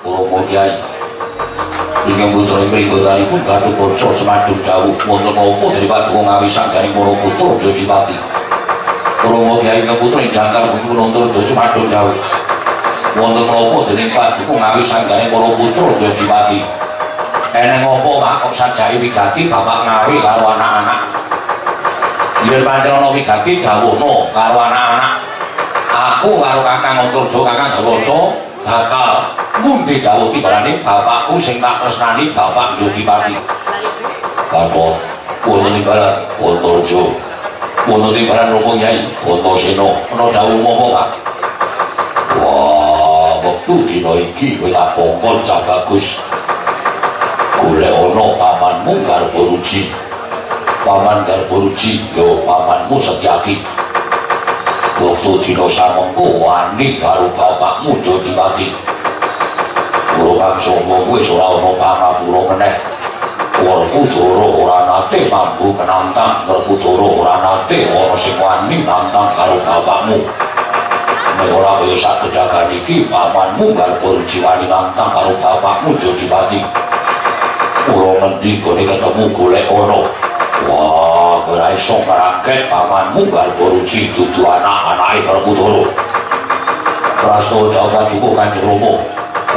Para Kyai ingkang putra mrikotanipun Gatotkaca Semadung dawuh wonten napa dari paduka ngawi sanggaring para putra Jodipati. Para Kyai ingkang putra ing jangkar pun Antareja Semadung dawuh wonten napa dening paduka ngawi sanggaring para putra Jodipati. Eneng apa Pak kok sajake wigati bapak ngawi karo anak-anak. Yen pancen ana wigati dawuhna karo anak-anak. Aku karo Kakang Antareja Kakang Gawaca bakal mundhe dawuh timbalane bapakku sing tak tresnani Bapak Jodipati. Gatot wonten timbalan Antareja wonten timbalan Rama Kyai Antasena ana dawuh apa Pak? Wah, wektu dina iki kowe tak kongkon cah bagus. Golek ana pamanmu Garbaruji. Paman Garbaruji yo pamanmu Setyaki. Waktu dina samengko wani karo bapakmu Jodipati. Karo kang sanga wis ora ana pangapura meneh. Werkudara ora nate mampu penantang, Werkudara ora nate ana sing wani nantang karo bapakmu. Nek ora kaya sak kejagan iki pamanmu Garbaruji wani nantang karo bapakmu Jodipati. Kula ngendika nek ketemu golek ana. Wah, ora iso ngaraket pamanmu Garbaruji dudu anak-anake Werkudara. Prastawa dawuh paduka Kanjeng Rama.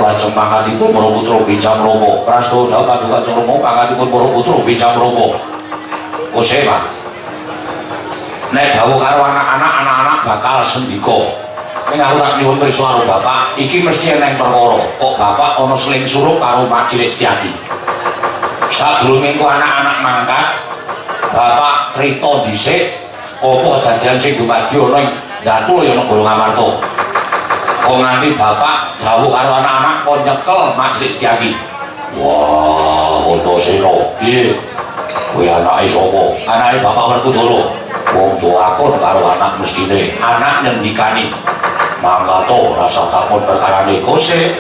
Lajeng pangkatipun para putra Bijam Rama. Prastawa dawuh paduka Kanjeng Rama pangkatipun para putra Bijam Rama. Ose, Pak. Nek dawuh karo anak-anak bakal sendika. Ning aku tak nyuwun pirsa karo Bapak, iki mesti eneng perkara. Kok Bapak ana seling suruh karo Mak Cilik Setyaki. Sadurunge ku anak-anak mangkat, Bapak crita dhisik apa dadian sing dumadi ana ing Datu ya negara Ngamarta. Kok nganti Bapak dawuh karo anak-anak kon nyekel Mak Cilik Setyaki. Wah, Antasena, piye? Kowe anake sapa? Anake Bapak Werkudara. Wong tuakon karo anak mestine, anak ngendikani. Mangkato rasa takon perkarane kose.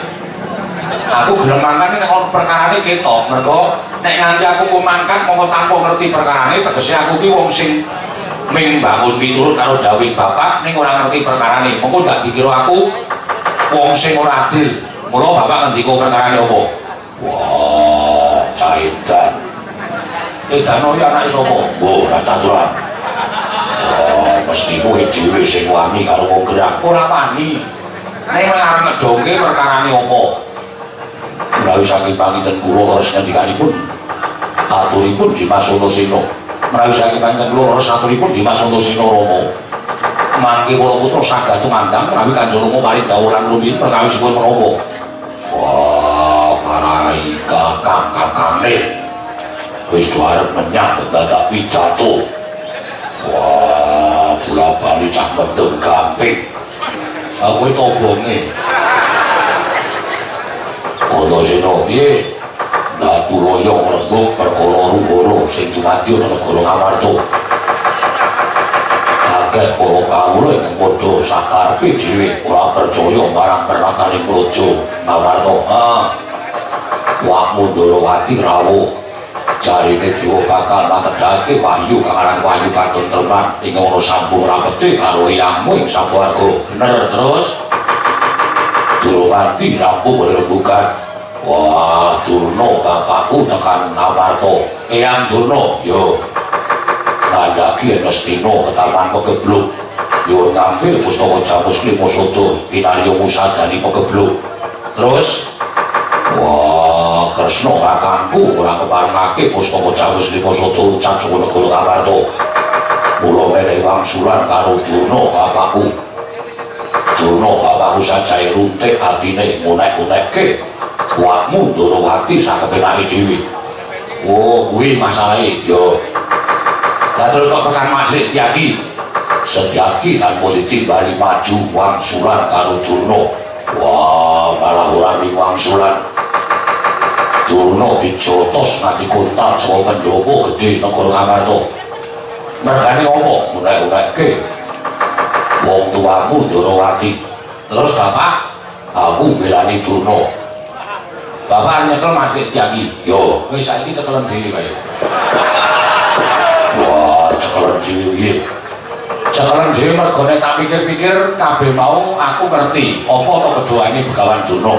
Aku gelem mangkat nek ono perkarane ketok, mergo nek nganti aku kok mangkat mongko tanpa ngerti perkarane tegese aku ki wong sing ming bangun miturut karo dawuh Bapak ning ora ngerti perkarane. Mongko gak dikira aku wong sing ora adil. Mula Bapak ngendika perkarane apa? Wah, Caidan. Edan iki anake sapa? Oh, Caturan. Oh, mesti kowe dhewe sing wani karo wong gerak. Ora wani. Nek arep ngedongke perkarane apa? Menawi saking panginten kula leres ngendikanipun aturipun Dimas Antasena. Menawi saking panginten kula leres aturipun Dimas Antasena Rama. Mangke para putra saged tumandang menawi Kanjeng Rama paring dawuh lan rumiyin perkawisipun Rama. Wah, parai kakang-kakangane wis arep menyambut dadak pidato. Wah, bola-bali cah medeng gamping. Aku tobonge. Antasena piye? Datu loyong rembug perkara ruhara sing dumadi ana negara Ngamarta. Akeh para kawula ingkang padha sakarepe dhewe ora percaya marang pernataning praja Ngamarta. Wak Mundarawati rawuh. Jarine Dewa bakal matedhake wahyu kang wahyu katentreman ing ana sampun rapete karo eyangmu ing sawarga. Bener terus. Durawati rampung berembukan. Wah, Durna bapakku tekan Ngamarta. Eyang Durna, yo. Ngandhaki Lestina ketaman pegebluk. Yo ngambil pustaka Jamus Lima Sada pinarya musadani pegebluk. Terus wah, Kresna kakangku ora keparengake pustaka Jamus Lima Sada ucan saka negara Ngamarta. Mula menehi wangsulan karo Durna bapakku. Durna bapakku sajae runtik atine ngunek-unekke wakmu Durawati sakepenake dhewe. Oh, kuwi masalahe. Yo. Lah terus kok tekan Mak Cilik Setyaki. Setyaki tanpa ditimbali maju wangsulan karo Durna. Wah, malah ora wangsulan. Durna dijotos nganti kontal saka pendopo gedhe negara Ngamarta. Mergane apa? Unek-unekke wong tuamu Durawati. Terus Bapak, aku belani Durna. Bapak nyekel Mak Cilik Setyaki. Yo, kowe saiki cekelen dhewe kae. Wah, cekelen dhewe piye? Cekelen dhewe mergo nek tak pikir-pikir kabeh mau aku ngerti apa to kedoane Begawan Durna.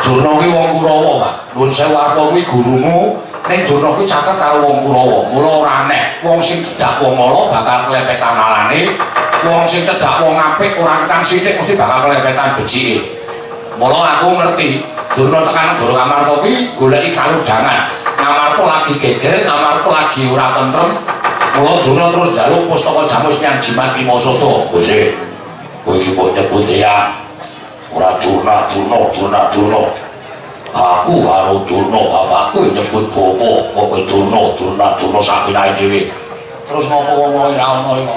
Durna kuwi wong Kurawa, Pak. Nuwun sewu apa kuwi gurumu ning Durna kuwi caket karo wong Kurawa. Mula ora aneh wong sing cedak wong ala bakal klepetan alane, wong sing cedak wong apik ora ketang sithik mesti bakal klepetan becike. Mula aku ngerti Durna tekan Negara Ngamarta kuwi goleki kaludhangan. Ngamarta lagi geger, Ngamarta lagi ora tentrem. Mula Durna terus njaluk pustaka Jamus Nyang Jimat Wimasata. Gusti, kowe iki kok nyebut ya ora Durna. Aku karo Durna bapakku nyebut bapa, kowe Durna sapinae dhewe. Terus ngomong-ngomong ora ono iki.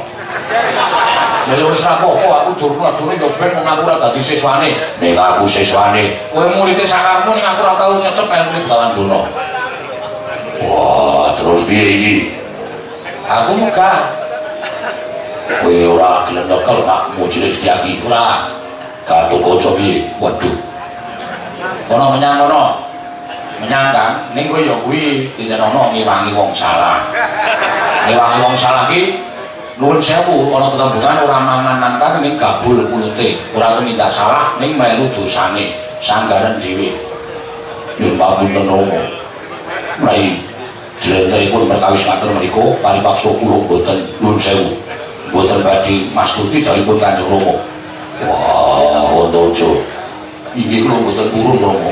Ya wis ra apa-apa, aku Durna yo ben wong aku ora dadi siswane. Nek aku siswane, kowe murid sakarmu ning aku ora tau nyecep kaya murid Bawan Durna. Wah, terus piye iki? Aku muga kowe ora gelem nyekel makmu cilik Setyaki ora. Gatot Kaca piye? Waduh. Kono menyang kan ning kowe ya kuwi dinyana ngewangi wong salah. Ngewangi wong salah ki nuwun sewu ana tetembungan ora mangan nangkar ning gabul kulute, ora tumindak salah ning melu dosane sanggaran dhewe. Nyuwun pamunten Rama. Mrai jlentrehipun perkawis ngaten menika paripaksa kula boten nuwun sewu. Boten badhe mastuti dawuhipun Kanjeng Rama. Wah, Antaja. Iki kula boten purun Rama.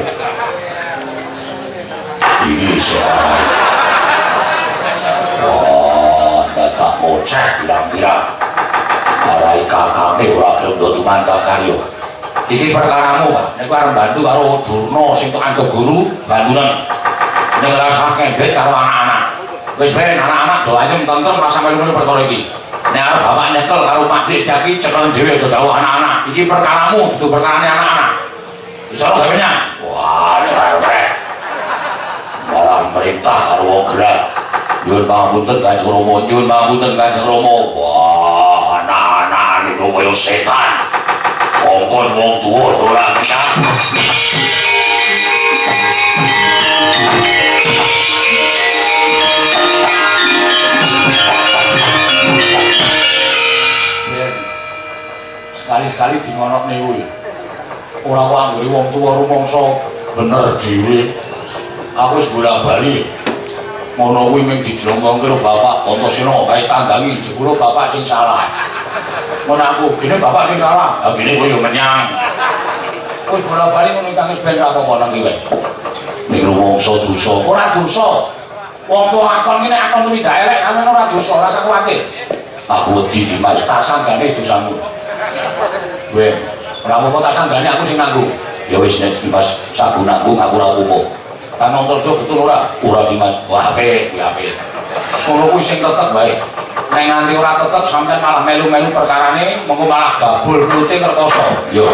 Iki sae. Wah, tak mocek pirang-pirang. Arai kakane ora gelem tumandang karya. Iki perkaramu, Pak. Nek arep bantu karo Durna sing tok anggap guru bantunan. Nek rasa kebet karo anak-anak. Wis ben anak-anak do ayem tentrem pas sampe melu perkara iki. Nek arep bapak nyekel karo Pak Setyaki cekel dhewe aja dawuh anak-anak. Iki perkaramu, dudu perkarane anak-anak. Bisa lho gawenya. Wah, cerewet. Malah merintah karo wong gerak. Nyuwun pangapunten Kanjeng Rama. Wah, anak-anak niku kaya setan. Kongkon wong tuwa ora kenyang. Sekali-sekali dingonokne kuwi. Ora kok anggere wong tuwa rumangsa bener dhewe. Aku wis bolak-balik. Ngono kuwi mung dijlongkongke karo Bapak Antasena kae tanggangi jebule bapak sing salah. Ngono aku gene bapak sing salah. Lah gene kowe yo menyang. Wis bolak-balik ngono kang wis ben apa-apa nang iki wae. Ning rumangsa dosa, ora dosa. Wong tuwa akon ki nek akon tumindak elek sampeyan ora dosa, ora usah kuwatir. Aku wedi Dimas tak sanggane dosamu. Weh, ora apa-apa tak sanggane aku sing nanggung. Ya wis nek Dimas sagu nanggung aku ora apa-apa. Kan Antaja betul ora? Ora Dimas. Wah, apik, kuwi apik. Ngono kuwi sing tetep wae. Nek nganti ora tetep sampeyan malah melu-melu perkarane, mengko malah gabul klute kertoso. Yo.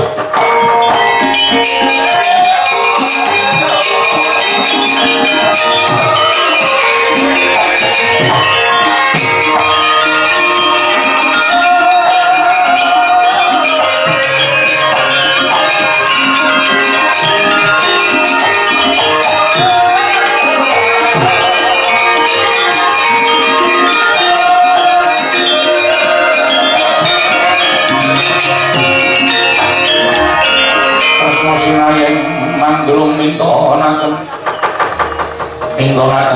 Sinayeng manggulung mintonaken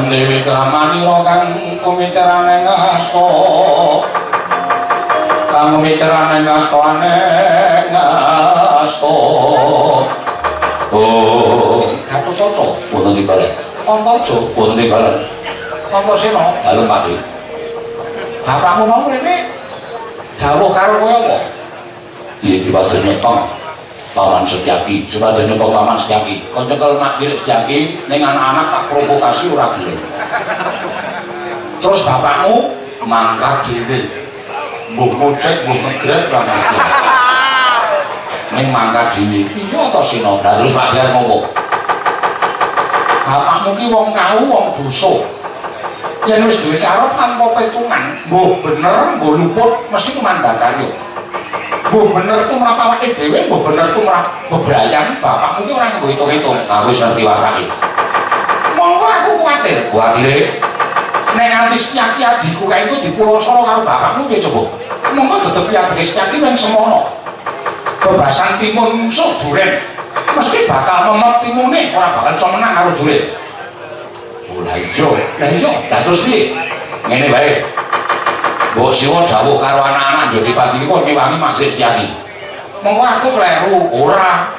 Dewi Kramanira kang kumiteraning asta Oh, Gatot Kaca wonten ing balen. Antaja wonten ing balen. Antasena dalem Pakde. Bapakmu mau rene dawuh karo kowe apa? Piye diwaden nyepeng Paman Setyaki, sudah nyepok Paman Setyaki. Kau nyekel nak cilik Setyaki, ning anak-anak tak provokasi ora gelem. Terus bapakmu mangkat dhewe. Mbuh mocek, mbuh ngegrek ora ngerti. Ning mangkat dhewe. Iya Antasena. Lah terus Pak Jar ngomong. Bapakmu ki wong kau, wong dosa. Yen wis duwe karep tanpa petungan, mbuh bener, mbuh luput mesti kumandang karya. Bu bener tuh merapa awake dhewe, bu bener tuh merap bebrayan, bapakmu ki ora nggo hitung-hitung. Aku wis ngerti wasake. Monggo aku kuwatire. Nek nganti Setyaki adikku kae iku dipulosoro karo bapakmu piye coba? Monggo tetep adike Setyaki nang semono. Bebasan timun musuh duren. mesti bakal memot timune, ora bakal iso menang karo duit. Oh lah iya. Lah terus piye? Ngene wae. Mbok Siwa dawuh karo anak-anak Jodipati kok ngewangi Mas Setyaki. Monggo aku kleru, ora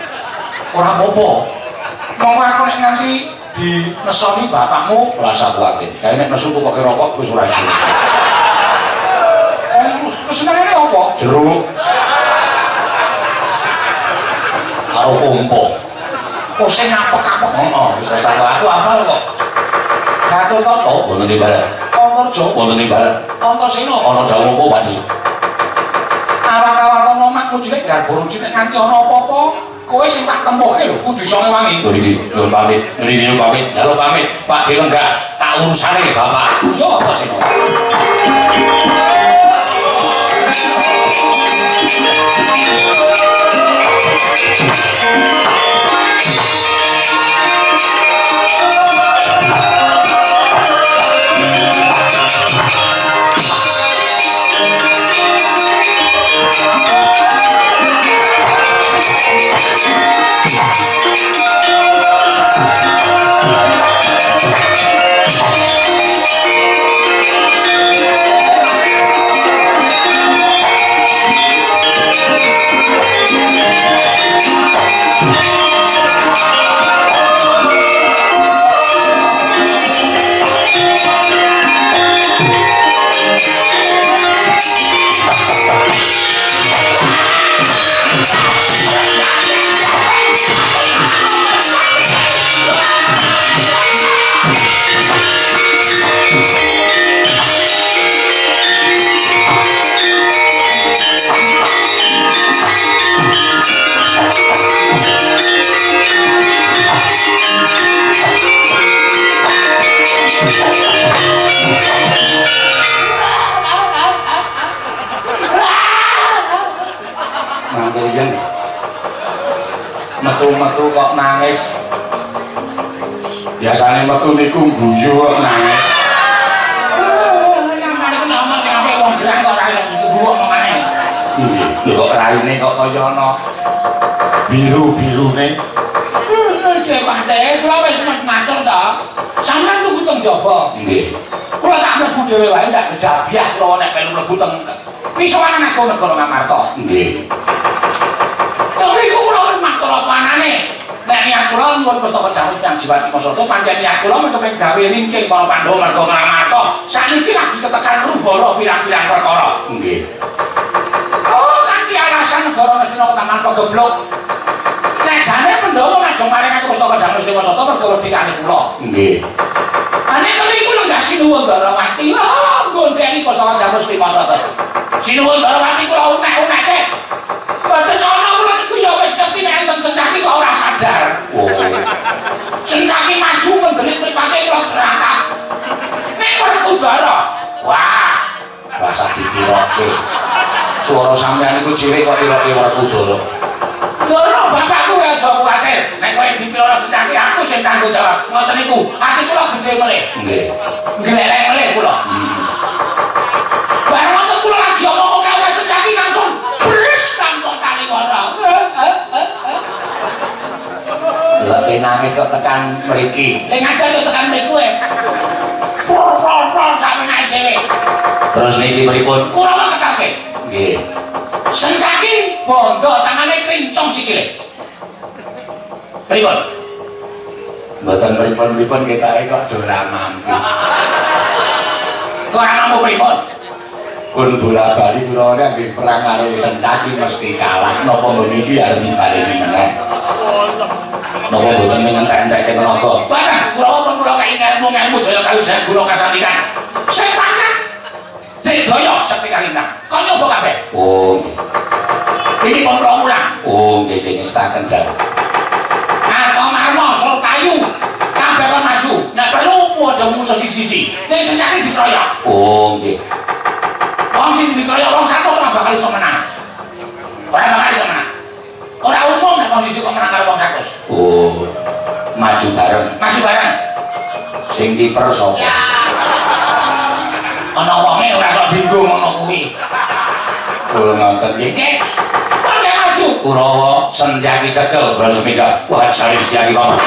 apa-apa. Monggo aku nek nganti dinesoni bapakmu ora usah kuwatir. Kae nek nesu kok rokok wis ora iso. Kesenengane apa? Jeruk. Karo pompo. Kok sing apek-apek ngono, wis ora aku apal kok. Gatot kok wonten ing barat. Antarja wonten ing barat. Antasena ana dawuh apa Padi? Awak-awak ana makmu cilik garbo cilik nganti ana apa-apa, kowe sing tak tempuhke lho kudu iso ngewangi. Lho iki, nuwun pamit. Nuwun pamit. Halo pamit. Pak Dilenggak, tak urusane Bapak. Iya Antasena. Metu-metu kok nangis. Biasane metu niku guyu kok nangis. Nyamane ku ngomong sampe wong gerang kok ora iso guyu omongane. Lho kok raine kok kaya ana biru-birune. Dewate, kula wis matur to. Sampeyan tuku teng jaba. Nggih. Kula tak mlebu dhewe wae tak kejabiah kula nek melu mlebu teng pisokan aku negara Ngamarta. Nggih. Tapi kula wis matur apa anane. Nek niat kula nyuwun pustaka jamus yang Jiwati Masada pancen niat kula mentepen gawe ringking para Pandhawa merga Ngamarta. Saniki lagi ketekan rubara pirang-pirang perkara. Nggih. Oh, kanthi alasan negara Ngastina Ketaman Pageblok. Nek jane Pandhawa ngajeng maring aku pustaka jamus Masada merga wedi kali kula. Nggih. Ane kali kula nggak sinuwun Darawati. Oh, gondheni pustaka jamus Masada. Sinuwun Darawati kula unek-unekke. Boten ana kula niku ya wis ngerti nek enten Sencaki kok ora sadar. Oh. Sencaki maju mendelik mripate kula terangkat. Nek Werkudara. Wah, rasa ditiroke. Suara sampeyan niku cilik kok tiroke Werkudara. Doro bapakku ya aja kuwatir. Nek kowe dipiloro Sencaki aku sing tanggung jawab. Ngoten niku. Ati kula gedhe melih. Nggih. Glelek melih kula. Bareng ngoten kula lagi omong karo Sencaki langsung bres tanpa kaliwara. Lah nangis kok tekan mriki. Ning aja yo tekan mriku e. Pro sampeyan dhewe. Terus niki pripun? Kula maketake. Nggih. Sencaki bondo tangane krincong sikile. Pripun? Mboten pripun-pripun ketake kok ora mampu. Kok ora mampu pripun? Kun bola-bali kula nggih perang karo Sencaki mesti kalah. Napa mriki arep dibaleni meneh? Napa mboten mengentek-entekke tenaga? Barang kula pun kula kaya ilmu jaya kalusan kula kasandikan. Sing pangkat Daya sekti kalintang. Kok nyoba kabeh? Oh. Ini pun kula mulang. Oh, nggih ngestaken jar. Marmo sol kayu. Kabeh kon maju. Nek perlu aja mung sisi-sisi. Nek Sencaki dikeroyok. Oh, nggih. Wong sing dikeroyok wong 100 ora bakal iso menang. Ora bakal iso menang. Ora umum nek wong siji kok menang karo wong 100. Oh. Maju bareng. Maju bareng. Sing kiper sapa? Ana wonge ora sok dienggo ngono kuwi. Oh ngoten nggih. Kok maju maju. Kurawa Sentyaki cekel Brasmika. Wah sari Sentyaki paman.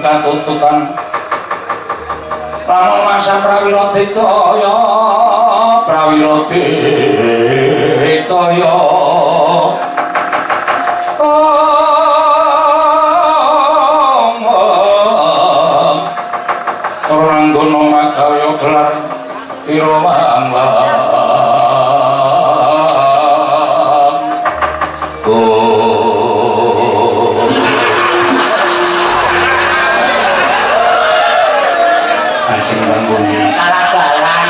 Katututan lamun masa prawira ditaya Ranggana magaya gelar ira manglang salah jalan.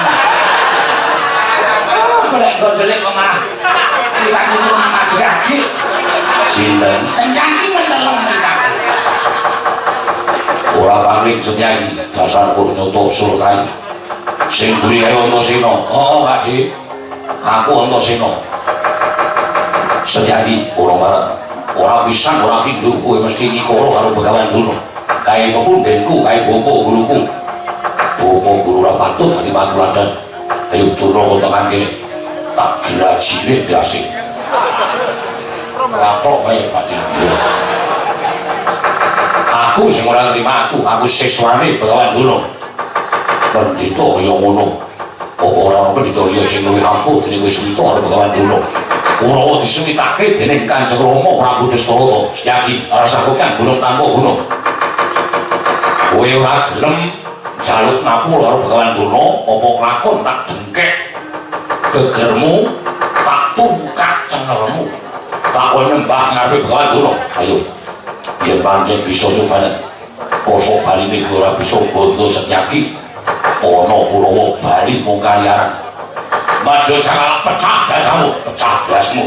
Golek kok malah liwat itu maju lagi. Sinten Sentyaki meneleng kita. ora pangling Sentyaki dasar Purnyoto Surtai sing buri ae Antasena. Oh Pakde aku Antasena. Sentyaki ora marang ora pisan ora pindho kowe mesti nyikara karo Begawan Durna kae pepundenku kae bapa guruku. Bapa guru ora patut dadi matuladan. Ayo Durna kok tekan kene. Tak grajine grasik. Lapok wae Pakde. Aku sing ora nrima aku siswane Begawan Durna. Pendhita kaya ngono. Apa ora ana pendhita liya sing luwih ampuh dening wis wita karo Begawan Durna. Ora disengitake dening Kanjeng Rama Prabu Dastarata. Sentyaki rasa kok gunung tanpa gunung. Kowe ora gelem jaluk ngapura karo Begawan Durna apa kelakon tak dengkek gegermu tak tungkak cengelmu tak kowe nembah ngarepe Begawan Durna. Ayo yen pancen bisa cobanen kosok baline kowe ora bisa bondo Sentyaki ana Kurawa bali mung kaliaran maju jangan pecah dadamu pecah dasmu.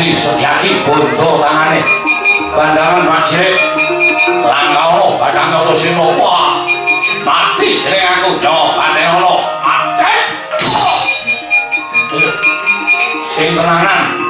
Mati Setyaki bondo tangane. Pandangan majirik langkah badang Antasena. Wah, mati dening aku nyawa Antasena. Mati. Sing tenanan.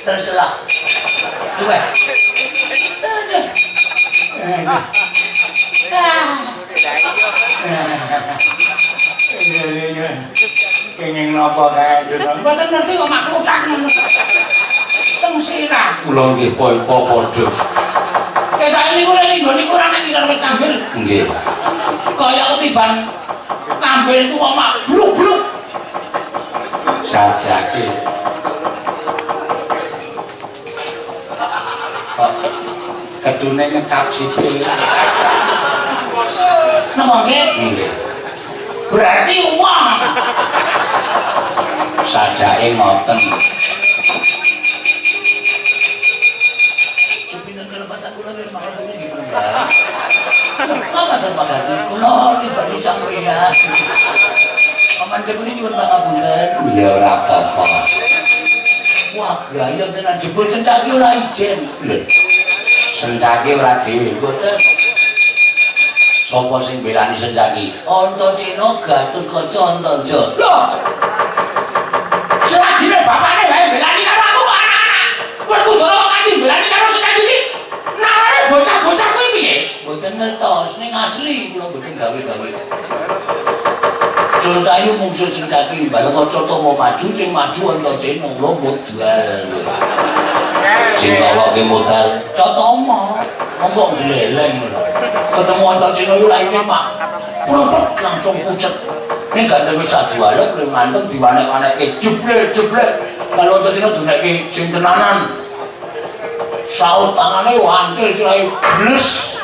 Terserah. Dua. Kenging napa kae dene. Mboten ngerti kok makhluk sak ngono. Teng sirah. Kula nggih padha. Ketake niku rene niku ora nek isor wit kambil. Nggih. Kaya ketiban kambil tuwa mak bluk-bluk. Sajake. Kedune ngecap sithik. Napa nggih? Nggih. Berarti uang. Sajake ngoten. Pinten kelebatan kula wis makane nggih, Mbak. Apa termakane kula dibanding sampeyan. Paman jebule nyuwun pangapunten. Ya ora apa-apa. Wah, gaya tenan jebul cencaki ora ijen. Lho. Sencaki ora dhewe. Mboten. Sapa sing belani Sencaki? Antasena Gatotkaca Antaja. Lho. Selagine bapakne wae belani karo aku kok anak-anak. Wes kudu nganti belani karo Sencaki iki. Nalane bocah-bocah kuwi piye? Mboten ngertos, ning asli kula mboten gawe-gawe. Contohnya mungsu Sencaki Bathara mau maju, sing maju Antasena kula modal. Sing noloke modal. Cotomo, ngomong geleleng lho. Ketemu Antasena yo lha iki mak. Plotot langsung pucet. Nek gak ada bisa jualan, belum mantep diwanek-wanekke jeblek. Kalau Antasena dunekke sing tenanan. Saut tangane wantil cerai bles.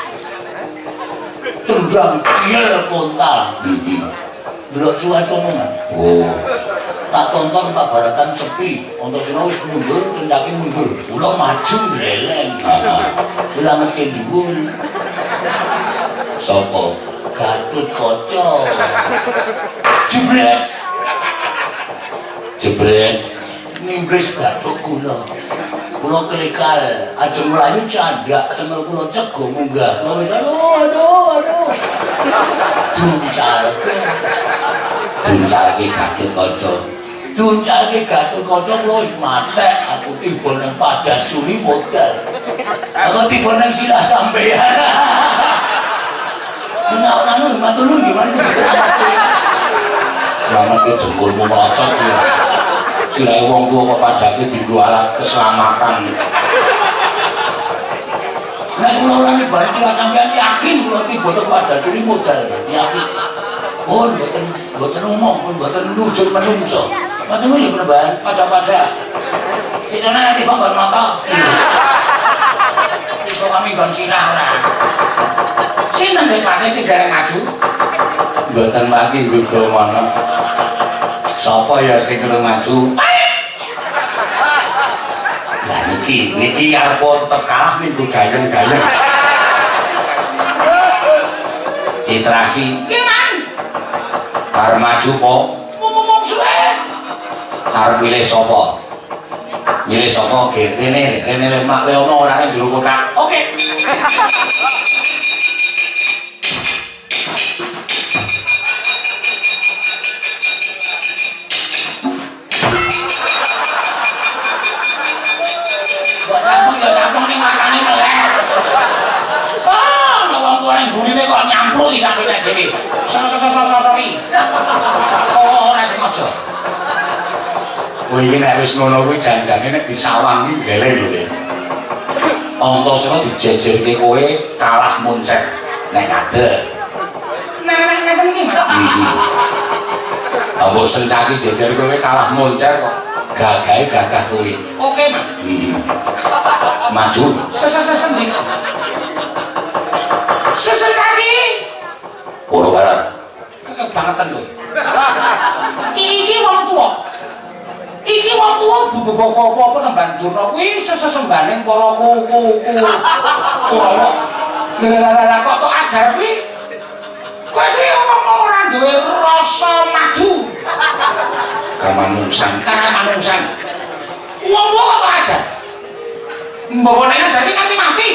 Tendang diel kontal. Delok cuaca ngono. Oh. Tak tonton Baratan sepi, Antasena wis mundur, Sencaki mundur. Kula maju gleleng. Kula mesti dhuwur. Sapa? Gatotkaca. Jeblek. Jebret. Nimbris bathuk kula. Kula kelekal, ajeng mlayu candak, cemel kula cego munggah. Kula wis aduh. Duncalke. Duncalke Gatotkaca. Duncalke Gatotkaca kula wis matek, aku tiba nang Padas Suli modal. Aku tiba nang silah sampeyan. Anu matur nuwun gimana? Selamat ke jempolmu melocot ya. Sirai wong tua kok padake dienggo alat keselamatan. Nek kula ora bali sampeyan yakin kula tiba teng Padas Suli modal yakin. Pun boten umum, pun boten wujud manungsa. Matur nuwun Penebahan, pada. Sisane nanti banggon mata. Tiba kami nggon sinah ora. Sinten Dek Pati sing gareng maju? Mboten mangke juga mana. Sapa ya sing durung maju? Lah niki arep tetep kalah minggu gayeng-gayeng. Citrasi. Ki Man. Arep maju po. Ngomong suwe. Arep milih sapa? Milih sapa? Rene Mak Leono ora nang jero kotak. Oke. Campung ning makane meleh. Wong goreng burine kok nyampluk iki sampe nek dhewe. Sorry. Ora sengaja. Kowe iki nek wis ngono kuwi janjane nek disawang iki geleng lho. Antasena dijejerke kowe kalah muncet nek ngadeg. Nek ngeten iki Mas. Mbok sencaki jejer kowe kalah muncet kok. Gagahe gagah kowe. Oke, Mas. Maju. Sendi. Susun kaki. Polo barat. Kebangetan kowe. Iki wong tuwa. Iki wong tuwa apa tembang durna kuwi sesembaning para kuku. Ora. Lah kok tok ajar kuwi. Kowe kuwi ora duwe rasa madu. Kamanungsan. Wong kok ajar. Mbok nek ajar iki nganti mati.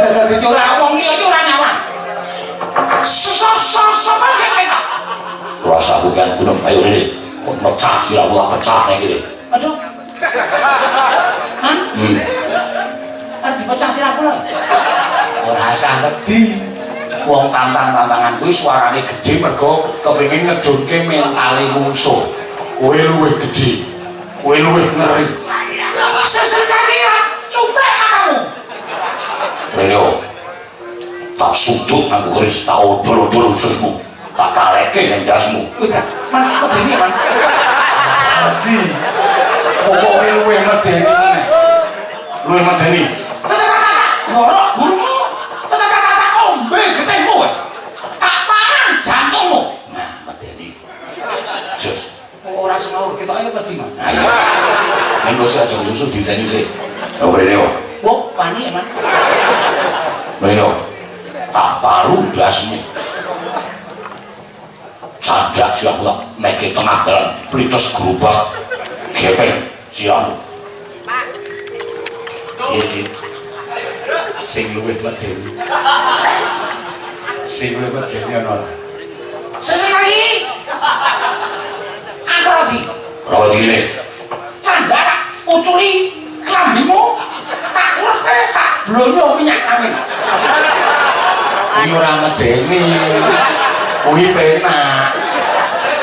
Dadi ora wong liya iki ora nyawan. Sapa sing ketok? Rasa bukan gunung ayo ini. Kok pecah siramu lah pecah nek iki. Aduh. Hah? Dipecah siraku lho. Ora usah wedi. Wong tantangan kuwi suarane gedhe mergo kepengin ngedunke mentale musuh. Kowe luwih gedhe. Kowe luwih ngeri. Sesecane ya, cuplek matamu. Reno. Tak sudut nganggo keris tak odol-odol ususmu. Tak kaleke ning dasmu. Kuwi kan medeni Man. Wedi. Pokoke luwih medeni. Luwih medeni. Ngorok gurumu. Tetek ombe getihmu. Tak paran jantungmu. Nah, medeni. Jos. Ora semawur ketoke wedi Man. Ayo. Mengko sak susu diteni sik. Oh, Reno. Wah, wani ya Man. Reno. Tak paru dasmu. Sadak silamu tak meke tengah dalan plites gerobak gepeng silamu. Iya, sing luwih medeni. Sing luwih medeni ana. Sesuk lagi. Angkoti. Rawat iki. Sandara uculi klambimu. Tak urte tak blonyo minyak angin. Kuwi ora medeni. Kuwi penak.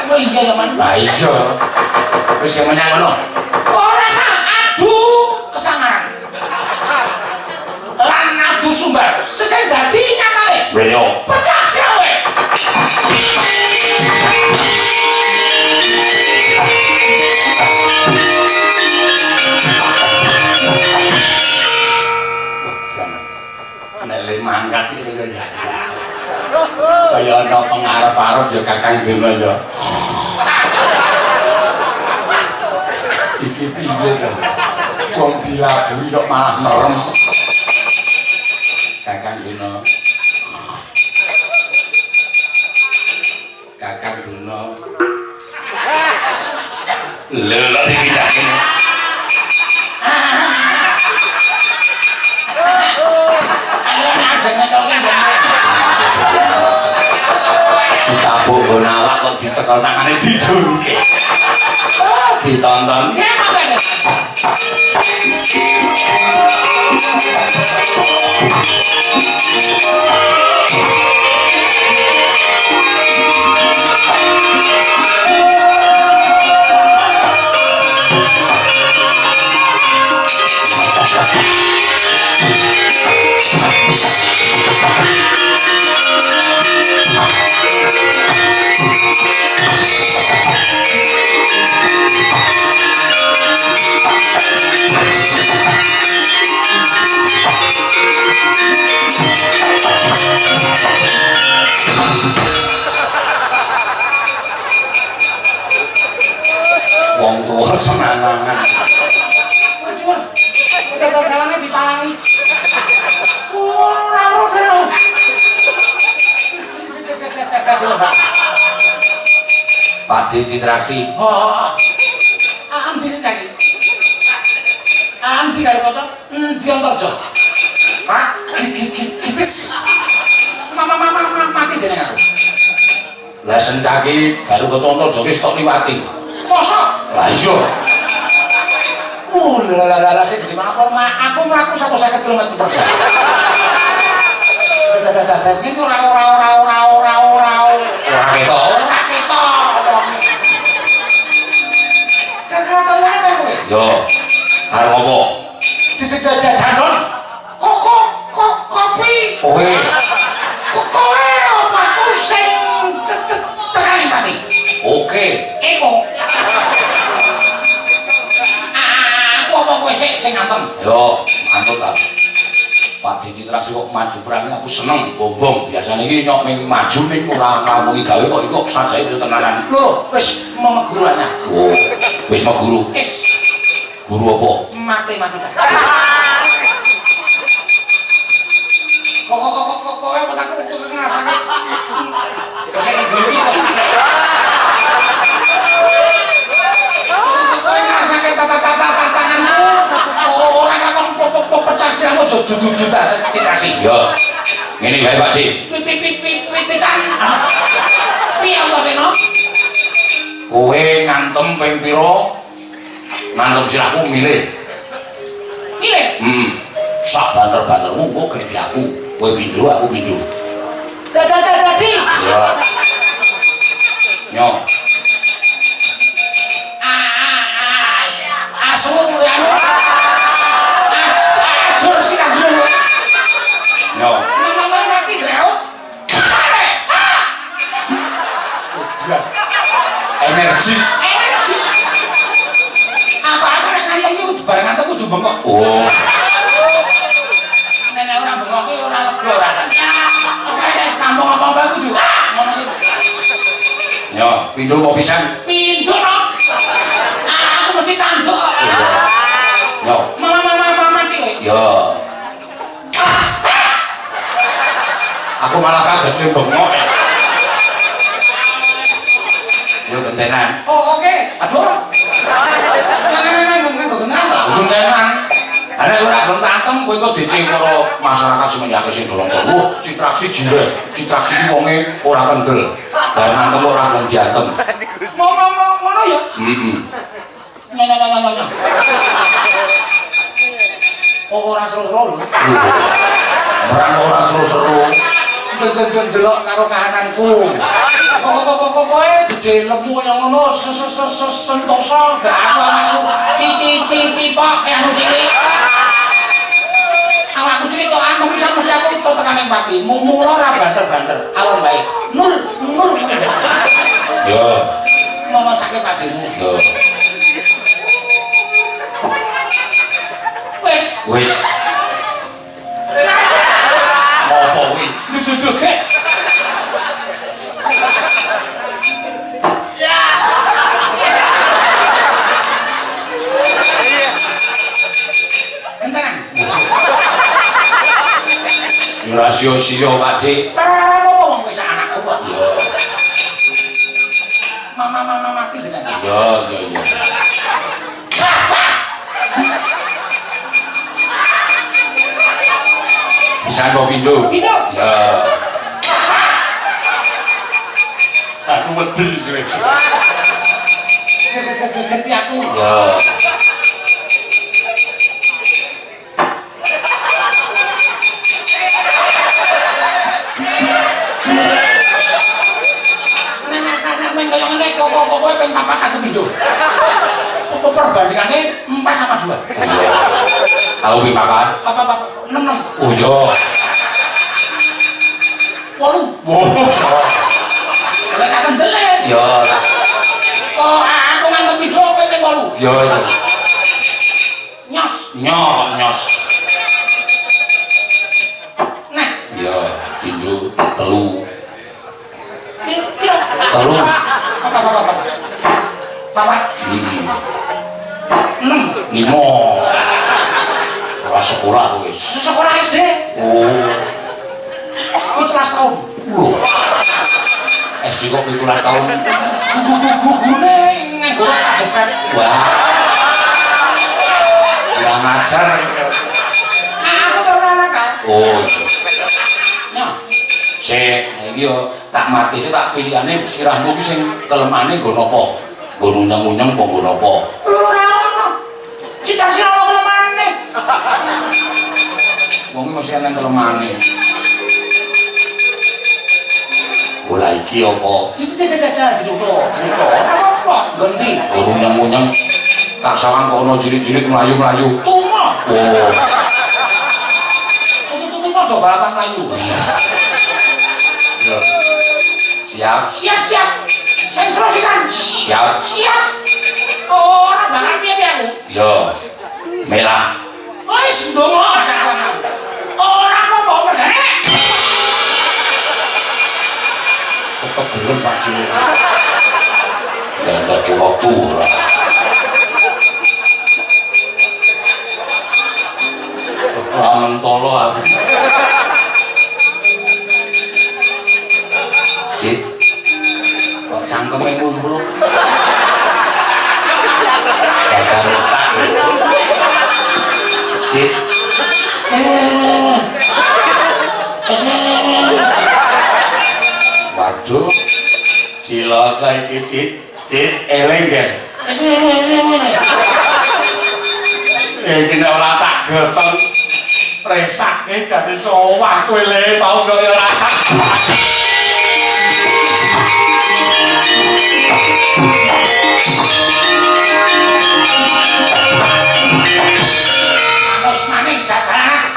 Oh iya ya Man. Lah iya. Wis menyang ngono. Ora sah adu kesangaran. Lan adu sumber. Sesuk dadi nyatane. Reno. Pecah sirawe. Nek le mangkat iki lho ya. Kaya ana pengarep-arep ya Kakang Dina ya. Iki piye to? Wong dilaburi kok malah merem. Kakang Dina. Kakang Dina. Lha kok dipindahke. Ditabuk nggon awak kok dicekel tangane didurke. Ditonton. Pakde Citraksi. Oh. Andi sing kaki. Andi karo kocok. Diantarjo. Pak, kitis. Mama mati jeneng aku. Lah sencaki garu kecontor joki stok liwati. Mosok. Lah iya. Lah sing di mana aku mlaku 150 km per jam. Dadak iki ora ketok. Kakak wae kowe. Yo. Arep apa? Jajan. Kopi. Kowe Kowe opaku sing tekan mati. oke. Eko. Aku apa kowe sing ngantem? Yo, manut ta. Pakde Citraksi kok maju perang aku seneng bombong. Biasane iki nyok ning maju ning ora ngamungi gawe kok iku sajae yo tenanan. Lho, wis memeguru ana. Oh, wis mau guru. Wis Guru apa? matematika. Kok kowe apa tak ngrasake? Wis iki iki kowe ngrasake tata-tata-tatanganmu. Ora kakon pecah siramu aja dudu-dudu Citraksi. Yo. Ngene wae Pakde. Pipitan. Piye antasena? Kowe ngantem ping pira? Ngantem sirahku milih. Pilih. Sak banter-bantermu engko ganti aku. Kowe pindho, aku pindho. Dadi. Ya. Nyo. Asu anu. Ajur sirah dulu. Nyo. Mama mati lho. Energi. Apa-apa nek ngantem iki kudu bareng ngantem kudu bengok. Oh. Nek ora bengok iki ora lega rasane. Wis kampung apa-apa kudu. Ngono iki. Nyo, pindho apa pisan? Pindho no. Aku mesti tanduk. Nyo. Mama mati kowe. Ya. Aku malah kaget ning bengok. Yo gentenan. Oh, oke. Aduh. Gentenan. Ana ora gelem tantem kowe kok dicing karo masyarakat semenyake sing dolong kok. Citraksi jire. Citraksi iki wonge ora kendel. Bareng tantem ora gelem diantem. Ngono ya? Nyo. Oh, ora seru-seru. Ora seru-seru. Delok karo kahananku. Kowe gede lemu kaya ngono, sentosa gak aku cici pak anu cilik. Awakku cilik kok anu bisa mesti aku to tekan ning pati. Mula ora banter-banter. Alon bae. Nur. Yo. Mama sakit padimu. Yo. Wis. Apa kuwi? Dudu kek. Entenan. Ora sio-sio, Pakde. Wong wis anakku kok. Mama mati jenenge. Yo. Bisa kok pindho. Pindho. Ya. Aku wedi sih. Ganti aku. Ya. Nek kaya ngene kok ping 4 aku pindho. Perbandingannya 4-2. Aku ping papat. Apa 6. Oh iya. 8. Wow. Lah tak kendele. Ya. Oh, aku nganggep pindho kowe ping 8. Ya. Nyos. Nah, Ya, pindho telu. piro? Telu. Apa? Papat. 6. 5. Ora sekolah wis. Sekolah SD. Oh. Aku kelas tahun. SD kok 17 tahun. Gugune nganggo kajepet. Wah. Kurang ajar. Aku terlalu kan. Oh. Nah. Sik, iki yo tak mati sik tak pilihane sirahmu ki sing kelemane nggo napa? Nggo nunyeng-nunyeng apa nggo napa? Ora ono. Cita sira ono kelemane. Wong mesti ana kelemane. Bola iki apa? Cicit-cicit ditutup. Apa? Ganti. Nggo nunyeng-nunyeng. Tak sawang kono cilik-cilik mlayu-mlayu. Tuma. Oh. Tutu-tutu padha balapan mlayu. Siap. Saya suruh sisan. Siap. Oh, orang bakal siap ya aku. Yo, Mela. Wes, ndonga sawan. Orang apa bawa perdane? Tetep belum Pak Cilik. Dan tak waktu. Orang tolo aku. Cit, kok cangkeme ngumpul? Gagal letak. Cit. Waduh, cilaka iki Cit, eleng kan? Iki nek ora tak geteng resake jadi sowah kowe le tau kok ora sak. Terus maning jajaran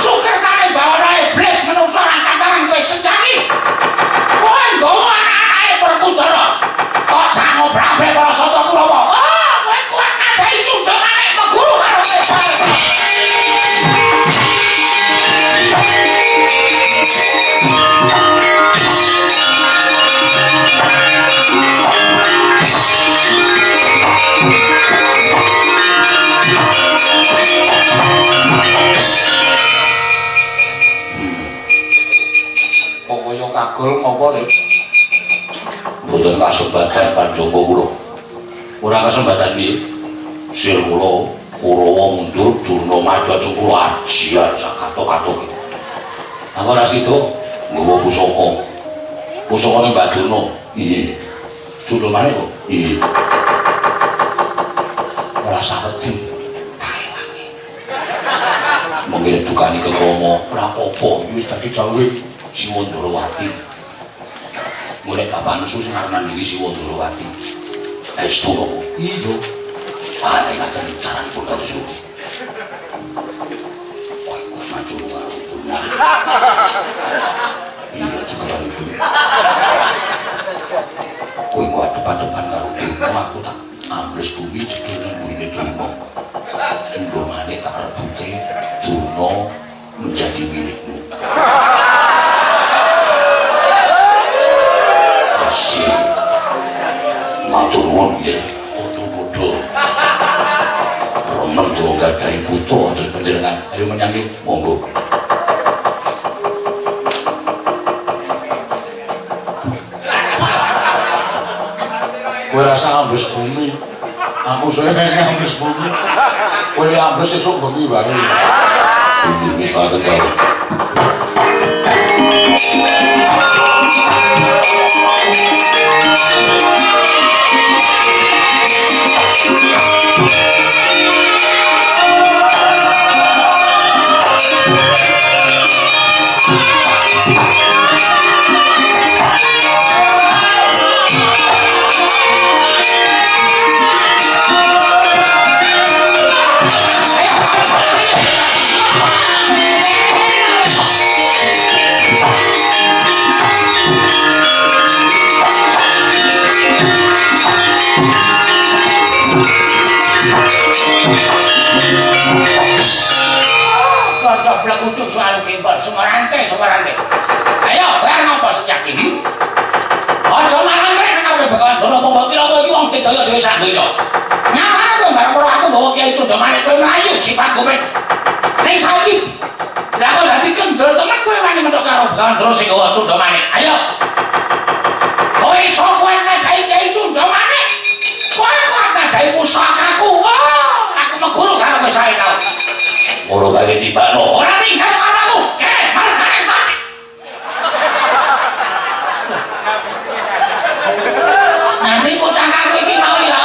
suker nane bawa iblis menungso angkatan kowe sejati kowe nggawa anake Perkutara kok sango brabe para Sata Kurawa kowe kuat ngadai cundhongane meguru karo Kesar. Pokoknya kagul apa nih? Mboten kasembatan Panjangga kula. Ora kasembatan iki. Sir kula Kurawa mundur Durna maju aja kula ajian sak katok-katok. Aku ora sida nggawa pusaka. Pusakane Mbak Durna. Iya. Cundhomane kok. Iya. Ora sawedi. Kaewangi. Mengene dukani ke Rama ora apa-apa wis dadi dawuhe Siwandrawati. Mulai bapak nesu sing arenan iki Siwandrawati. Estu kok. Iya. Ana ngaten caranipun kados niku. Kowe maju wae. Iya cekelipun. Kowe kok depan-depan karo aku tak ambles bumi jedone burine Durna. Cundhomane tak rebute Durna menjadi milikmu. Matur nuwun nggih, padha-padha. Remen jo gadhahi putra atus panjenengan. Ayo menyangi, monggo. Kowe rasa ambles bumi. Aku saya sing ambles bumi. Kowe ambles esuk bengi wae. Iki wis wae karo. Untuk selalu kimpel, semerante. Ayo, bayar ngapa sejak ini? Ojo malang keren nang Begawan Durna Pombo kira kowe iki wong Tidaya dhewe sak donya. Nyamane kowe bareng karo aku nggawa Kyai Cundhomane kowe mlayu sifat kowe. Ning saiki lah kok dadi kendel temen kowe wani mentok karo Begawan Durna sing nggawa Cundhomane. Ayo. kowe iso kowe nadai Kyai Cundamane. Kowe kuat nadai pusakaku. Aku meguru karo kowe sae tau. Moro kaya tibakno. Ora tinggal karo aku. Margane mati. Nanti pusakaku iki mau ya.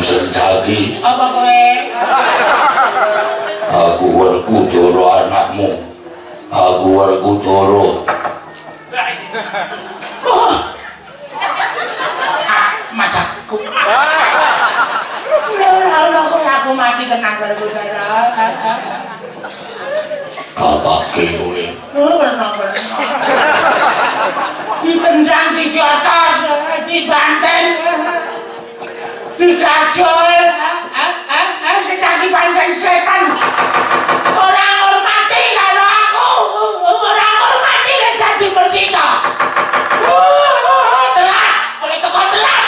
Senjaki apa kowe? Aku Werkudara anakmu. Aku Werkudara. Macakku. Ora kowe aku mati tenang Werkudara. Kapake kowe. Bener. Ditendang di atas, dibanting. Digajol, Senjaki pancen setan. Ora ngormati karo aku, ora ngormati nek dadi pendhita. Telat, kowe teko telat.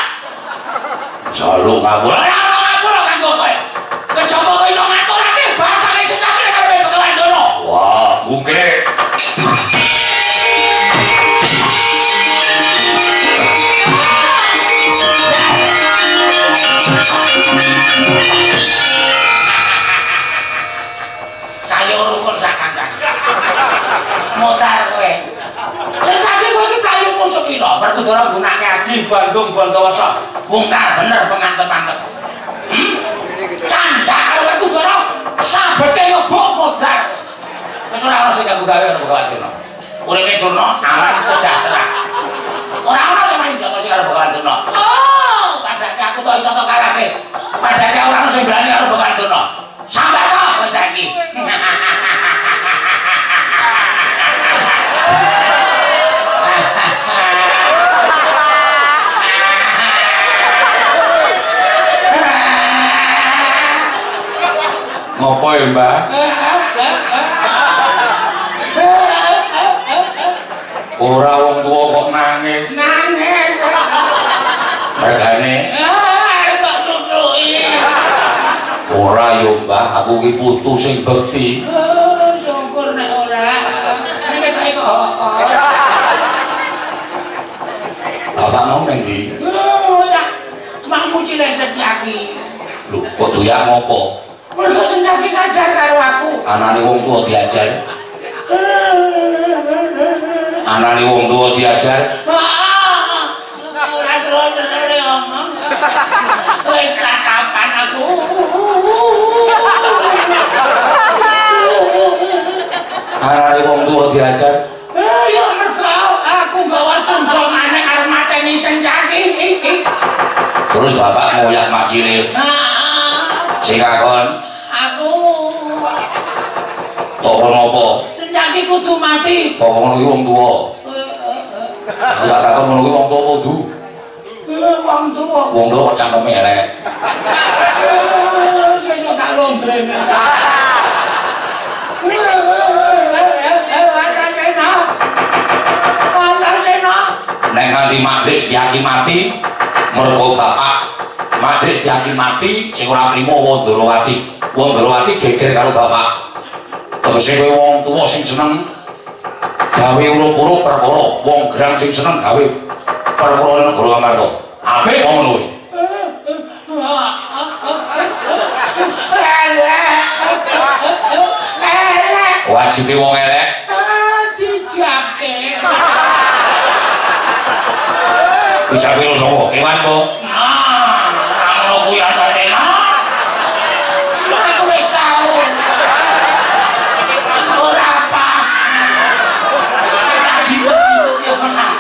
Jaluk ngapura. Ora ngapura kanggo kowe. Kejaba kowe iso ngaturake batake Senjaki nek karo Begawan Dono. Wah, bungke. Sayur rukun sakancan. Mutar kowe. Senjaki kowe iki playu musuh pira? Werkudara gunake aji Bandung Bantawasa. Wungkar bener pemantep-mantep. Canda karo Werkudara sabete ngebok modal. Wis ora ono sing ganggu gawe karo Begawan Durna. Uripe Durna aman sejahtera. Ora ono sing main jotos karo Begawan Durna. Oh, padahal aku tok iso tok kalahke. Padahal ora ono sing berani karo Begawan Durna. Sampai to kowe saiki. Ngopo ya, Mbak? Ora wong tuwa kok nangis. Nangis. Mergane Kok susuki. ora yo, Mbak. Aku ki putu sing bekti. Syukur nek ora. Nek ketoke kok. Bapak mau ning ndi? Makmu cilik Senjaki. Lho, kok doyak ngopo? Mergo Senjaki ngajar karo aku. Anane wong tuwa diajar. Anane wong tuwa diajar. Ora seru-serune omong. Wis kapan aku. Anane wong tuwa diajar. Ya mergo aku bawa Cundamane arep mateni Senjaki. Terus bapak ngoyak macile. Sing kakon Aku tok napa? Senjaki kudu mati. Kok ngono ki wong tuwa. Aku tak takon ngono ki wong tuwa kudu. Wong tuwa. Wong tuwa kok cangkeme elek. Sesuk tak londrene. Nek nganti Majelis Setyaki mati, mergo bapak Majelis Setyaki mati sing ora trima Wandrawati. Wandrawati geger karo bapak. Tegese kowe wong tuwa sing seneng gawe urup-urup perkara, wong gerang sing seneng gawe perkara negara Amarta. Apik wong ngono kuwi. Wajibe wong elek dijake. Ucape lo sapa? Kewan po. Nah, ngono kuwi Antasena. Aku wis tau. Ora pas. Cita-cita menang.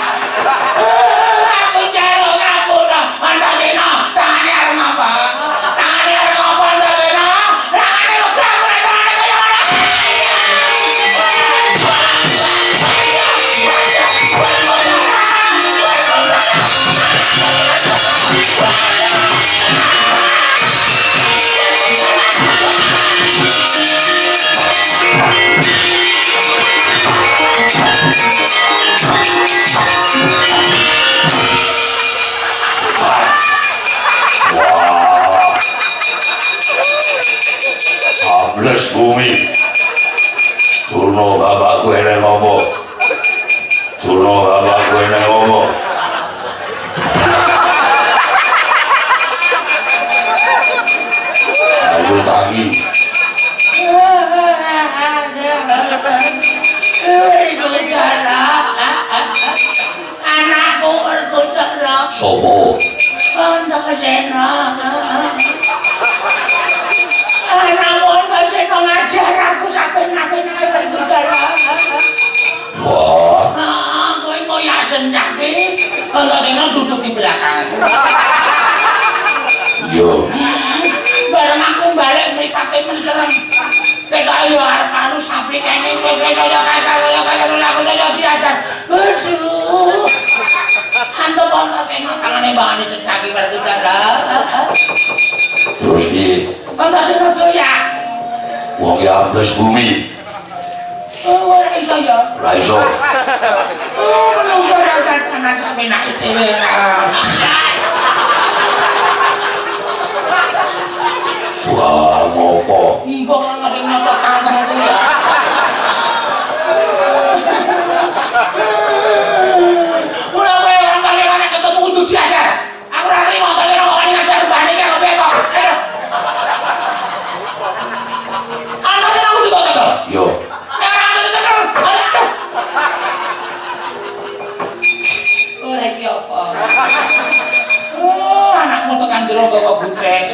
Aku jalo ngapura Antasena. Tangane arep ngapa? Tangane arep ngapa Antasena? Tangane uga ora tangane kaya ngono. Ambles bumi. Turno bapakku enek apa? Turno bapakku enek apa? Ayo tangi. Anakku berkucara. Sopo? Antasena. Anakmu Antasena ngajar aku sampai nape-nape berkucara. Wah, Kowe ngoyak sencake. Antasena duduk di belakang. yo. Bareng aku balik mripate mencereng. Ketok yo arep anu sampe kene wis kaya aku saya diajar. Aduh. Antuk Antasena tangane mbangane secake berkucara. Terus piye? Antasena doyak. Wong ya ambles bumi. Ora iso ya. Ra iso. Menungso kan anak sampe naik dhewe. Wah, ngopo? Mbok ana sing nyotot kangkengku ya. Ora kowe Antasena nek ketemu kudu diajar. Aku ora trimo Antasena kok wani ngajar mbane iki kok bebok. Antasena kudu dicekel. Yo. Nek ora dicekel, ayo. Ora iki apa? Oh, anakmu tekan jero bawa butek.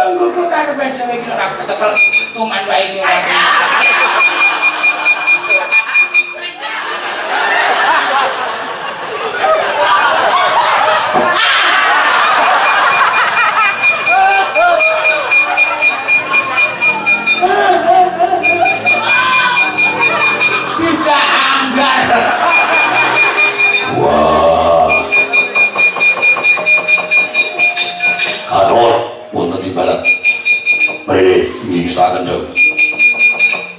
Gugu karo dhewe iki ora kecekel tuman wae iki ora. Dijak anggar. Wah. Kador wonten ing barat. Mrene misaken dhewe.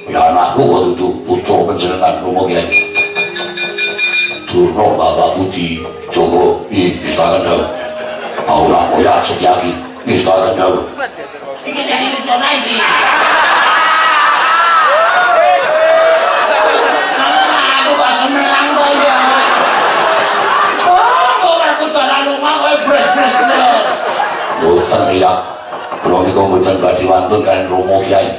Ya anakku kok dudu putra panjenengan Romo Kyai. Durna bapakku di Joko misaken dhewe. Ora koyak setyaki misaken dhewe. Iki sing wis ora iki. Aku kok semelang to ya. Oh, kok berkucara lumah kowe bres-bres terus. Boten ya. Kula niku mboten badhe wantun kaliyan Romo Kyai.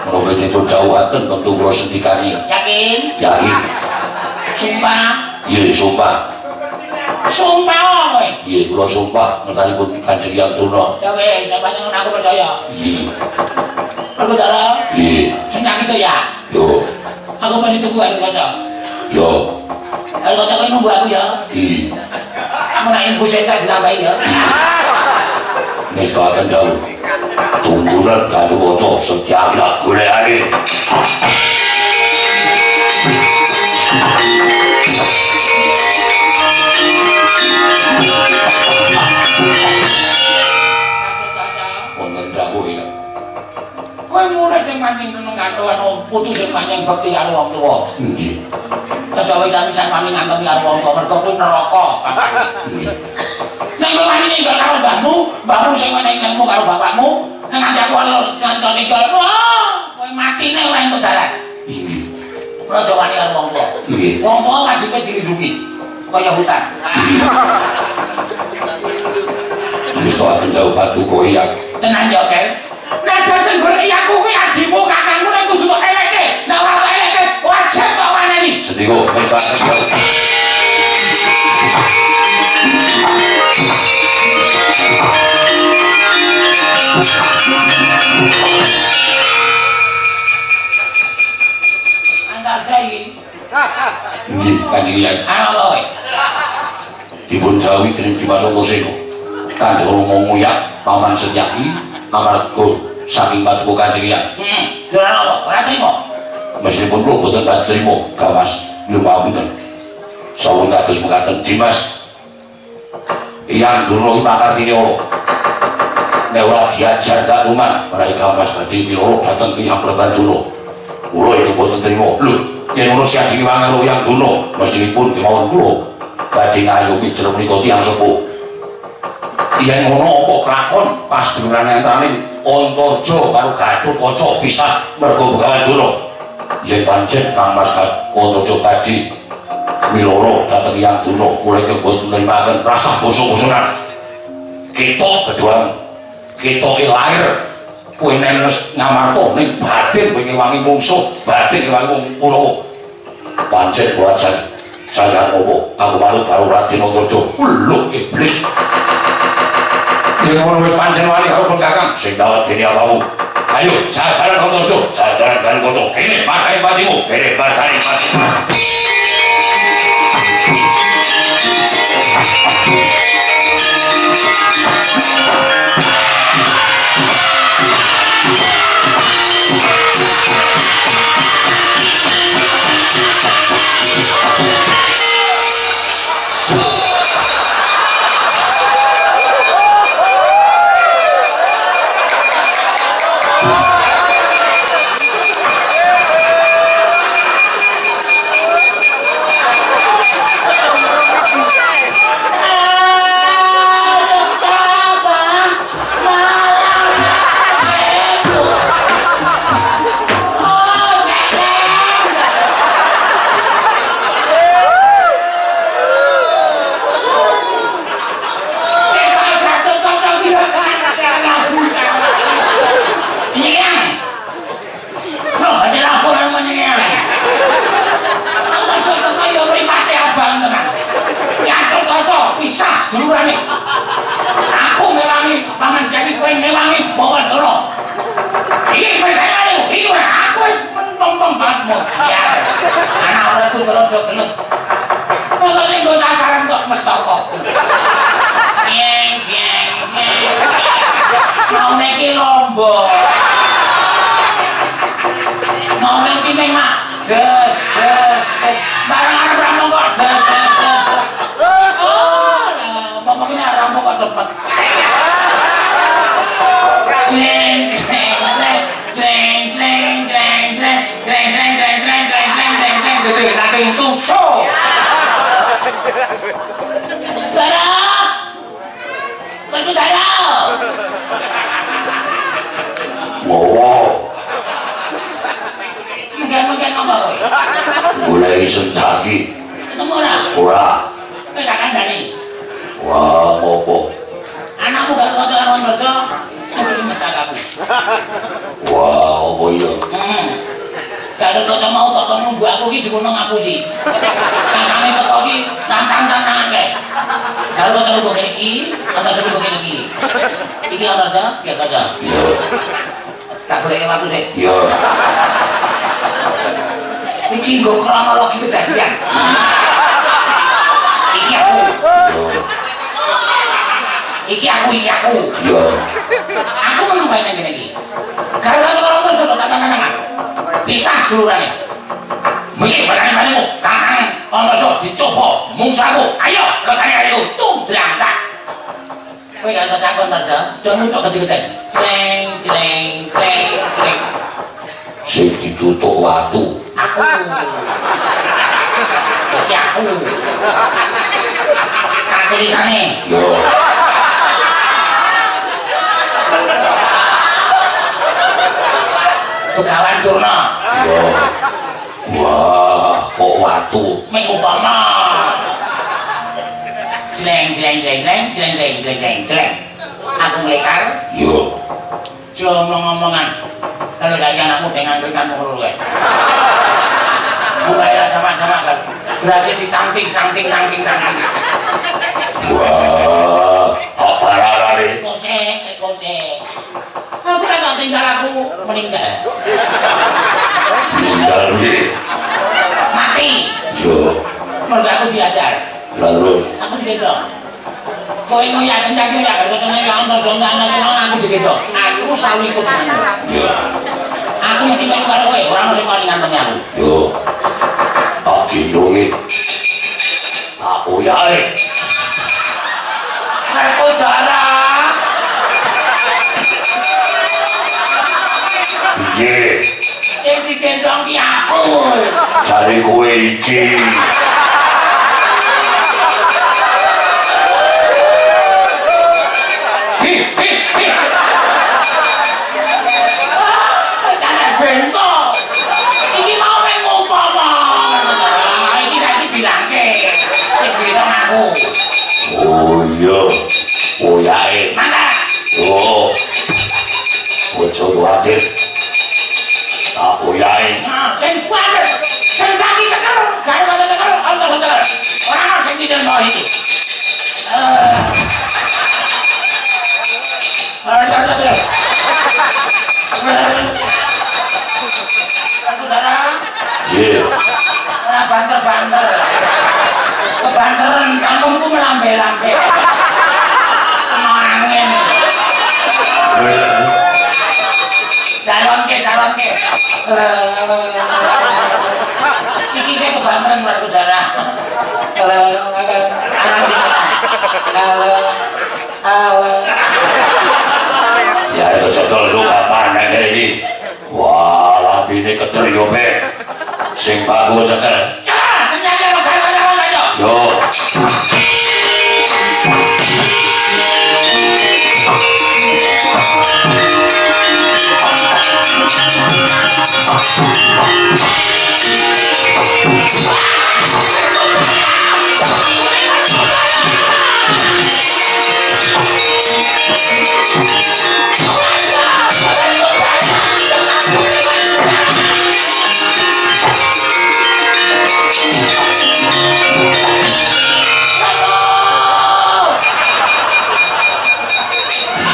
Menapa dipun jauhaken tentu kula sendikani. Yakin? Yakin. Sumpah. Iya sumpah. Sumpah kowe. Iya kula sumpah ngertanipun Kanjeng Hyang Durna. Ya wis, nek pancen aku percaya. Iya. Perkucara. Iya. Sing itu ya. Yo. Aku pengen tuku ae kaca. Yo. Ayo kaca kowe nunggu aku ya. Iya. Menak info senta ditambahi ya. Wis kaken dawuh. Tungguran karo waca setyaki golekane. Wonten dawuh ya. Kowe mulai sing pancing tenung karo anu putu sing pancing bekti karo wong tuwa. Nggih. Aja wis samisan wani ngantemi karo wong tuwa mergo kuwi neraka. Nggih. Nek kowe wani ninggal karo mbahmu sing menehi ilmu karo bapakmu, nek nganti aku wani kanca singgal, wah, kowe matine ora entuk dalan. Nggih. Ora aja wani karo wong tuwa. Nggih. Wong tuwa wajibe dilindungi. Kaya hutan. Wis kaken dawuh batu kowe ya. Tenan ya, Guys. Nek sing goleki aku kuwi adimu kakangmu nek kudu eleke. Nek ora eleke wajib tak waneni. Sediko wis kaken dawuh. Nggih, Kanjeng Kyai. Ana kowe. Dipun jawab dening Dimas Antasena. Kanjeng Rama nguyak Paman Setyaki amarga saking paduka Kanjeng Kyai. Ora apa? Ora trimo. Meskipun kula boten badhe trima, gawas lumampun. Sawun kados mekaten Dimas. Yang dulu makartine ora. Nek ora diajar dak uman, mereka Mas badhe miloro dateng ke Yang Prabanduna. Kula iki boten trima. Lho, yen ngono siadine wangun Yang Duna, mestipun kemawon kula badhe ngayomi jero menika tiyang sepuh. Yen ngono apa kelakon pas dulurane antaraning Antarja karo Gatotkaca pisah mergo Begawan Duna. Yen pancen Kang Mas Antarja badhe miloro dateng Yang Duna, kula iki boten nrimaken rasah basa-basanan. Kita bejuang, kita lahir kowe nenes ngamarta ning batin kowe ngewangi mungsuh, batin ngewangi wong Kurawa. Pancen wajan saya ngopo aku manut karo Raden Antarja. Lho iblis. Yen ngono wis pancen wali karo Kakang sing dawet dene awamu. Ayo, jagaran Antarja, jagaran Gatotkaca. Kene markai patimu, kene markai patimu. Dulurane. Aku ngewangi Paman Jaki kowe ngewangi Begawan Duna. Iki pertanyaane, iki aku wis pempem banget ya. Ana ora ku rodok gelet. Kok sing go sasaran kok mestaka. Jeng jeng jeng. Mau neki lomba. Mau neki ning mak. Des des. Barang arep rampung kok des des des. Ngomongnya rampung kok cepet. Jeng jeng jeng jeng jeng jeng jeng jeng jeng jeng jeng jeng jeng jeng jeng gede nanti tusuk. Darah, bagi darah. Wow. Mungkin apa? Mulai Setyaki. Ketemu ora? Ora. Kowe gak kandhani. Wah, ngopo? Anakmu gak kok karo Antarja. Iki mestakaku. Wah, apa iya? Gatotkaca mau kok nunggu aku iki dikunung aku sih. Kakane teko iki tantang-tantangan kae. Gatotkaca lugu kene iki, Antarja lugu kene iki. Iki Antarja, iki Antarja. Iya. Tak boleh waktu sih. Iya. Iki nggo kronologi kejadian. Iki aku. Iya. Iki aku. Iya. Aku meneng bae nang kene iki. Karo orang coba tangan-tangan. Bisa sedulurane. Mengiki barang-barangmu, Kakang Antarja dicoba mungsaku. Ayo, lekane ayo tum berangkat. Kowe gak tau cakon Antarja, do nutuk gede-gede. Cleng cleng cleng cleng. Sing ditutuk watu. Aku. Iki aku. Kak tulisane. Yo. Begawan Duna. Yo. Wah, kok watu. Mengupama. Jleng jleng jleng jleng jleng jleng jleng jleng jleng. Aku nglekar. Yo. Cuma ngomong-ngomongan. Kalau gak anakmu dengan berikan menghulu gue. Mulailah sama-sama kan. Berhasil dicanting. Wah, apa rarane? Kocek. Apa gak tinggal aku meninggal? Meninggal piye? Mati. Yo. jajar. Lalu Aku digedok. Kowe ngoyak senjaki ya ketemu yang ana aku digedok. Aku sawi ikut dengan. ya Aku mesti main karo kowe, ora ono sing paling ngantemi aku. yo tak gendongi tak oyae Aku darah. piye Sing digendong ki aku. cari kowe iki Jane bento. Iki mau mek umpama. Iki saiki bilangke. Sing gendong aku. oh iya oyae Mana? yo ojo kuwatir tak oyae Sing kuwatir. Sing saiki cekel, gak ada cekel, ana cekel. Ora ono sing dijeneng iki. Aku darah. ye Ora banter-banter. Kebanteran cangkemku melambe-lambe. Kena angin. Calonke. Iki saya kebanteran berarti darah. Anak ya itu setel juga panen ini wah labine keteriyo be sing bagus cekel Cekel, senjata lo gak aja. yo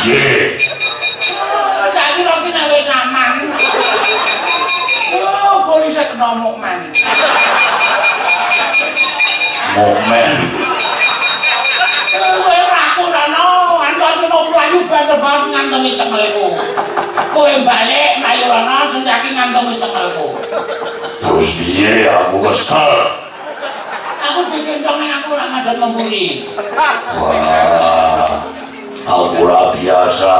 ye Saiki lho ki nek wis aman. Oh, polisi kena mukmen. momen Kowe raku rono, ancasno mlayu banter banget ngantongi cengelku. Kowe balik mlayu rono senjaki ngantongi cengelku. terus piye aku kesel Aku digendong ning aku ora ngadeg memburi. wah aku ora biasa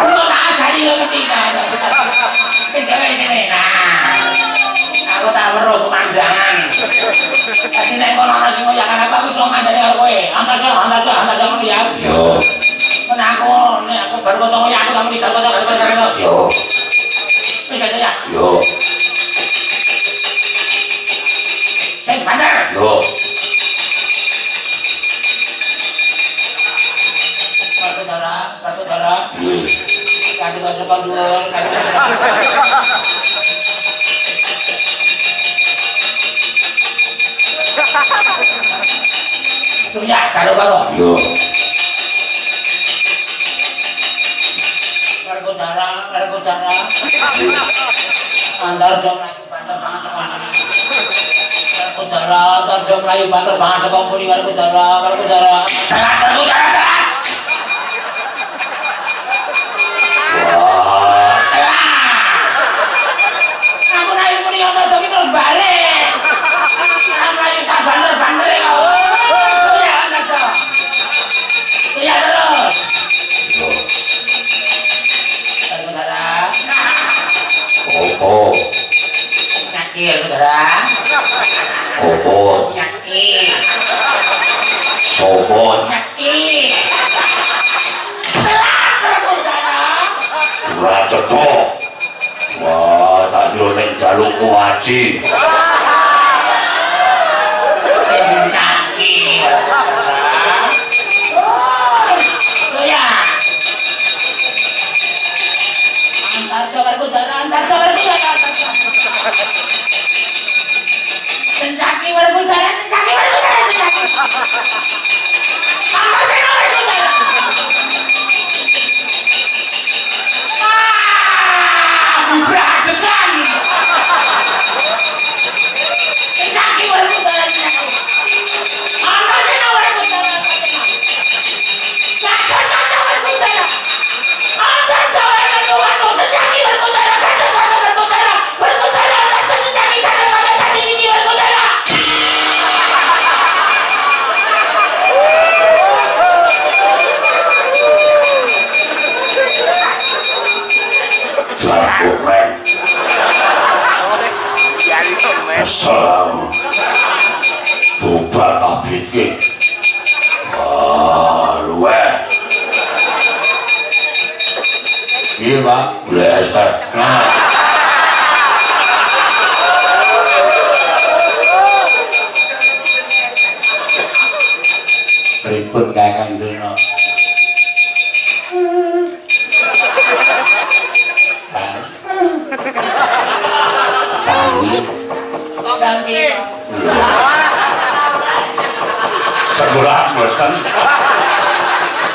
Untuk tak ajari lo ngerti kan. Kene. Nah. Aku tak weruh kemanjangan. Dadi nek kono ana sing ngoyak aku iso ngandani karo kowe. Antar ngono ya. yo Nek aku baru ketemu ya aku kamu nikah kocok. yo Wis aja ya. yo Sing banter. yo Kartu darah. ye Kartu kocok dhuwur, kartu. Tuh ya, karo. yo Kartu darah. Andar jom lagi banter banget sama anak. Kartu darah, andar jom lagi banter banget sama kuning kartu darah. wah Aku naik kuning yang terus terus balik. Aku lagi sak banter kau. Tuh ya, andar jom. Tuh ya terus. yo Kartu darah. opo Nyakir kartu darah. opo Nyakir. sopo Nyakir. Telat kartu darah. ora cocok wah tak yo nek jalukku haji Nyakir. Tuh ya. Antar jom kartu darah. Sencaki warga darah. Apa sih warga darah? Brajekan. piye, Pak? Golek es teh. Pripun Kakang Dono? Sami. Sekolah boten.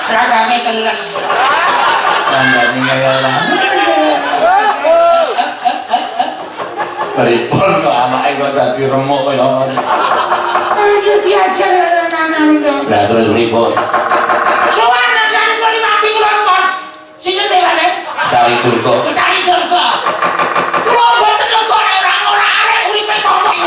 Seragame kelas. Kandhane ngelah. Pripun kok anake kok dadi remuk kaya ngono? Aduh diajar anak-anak. Lah terus pripun? Sowan sampe kali mapi kula kon. Sinten dewane? Dari Durga. Dari Durga. Kula boten kok ora arek uripe ngomong.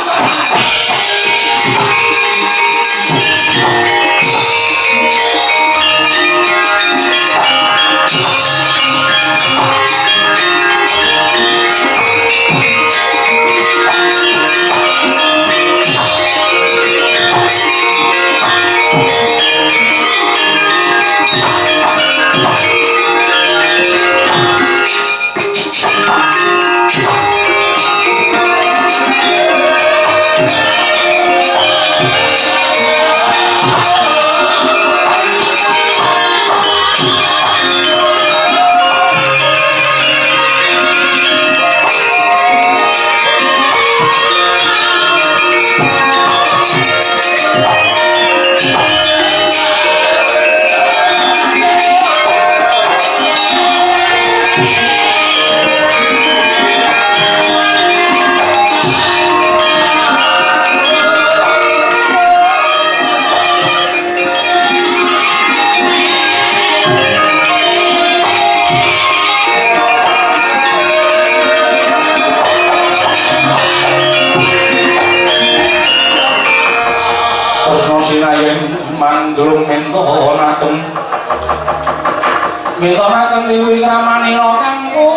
Mitonaken liwi kramanira kanggo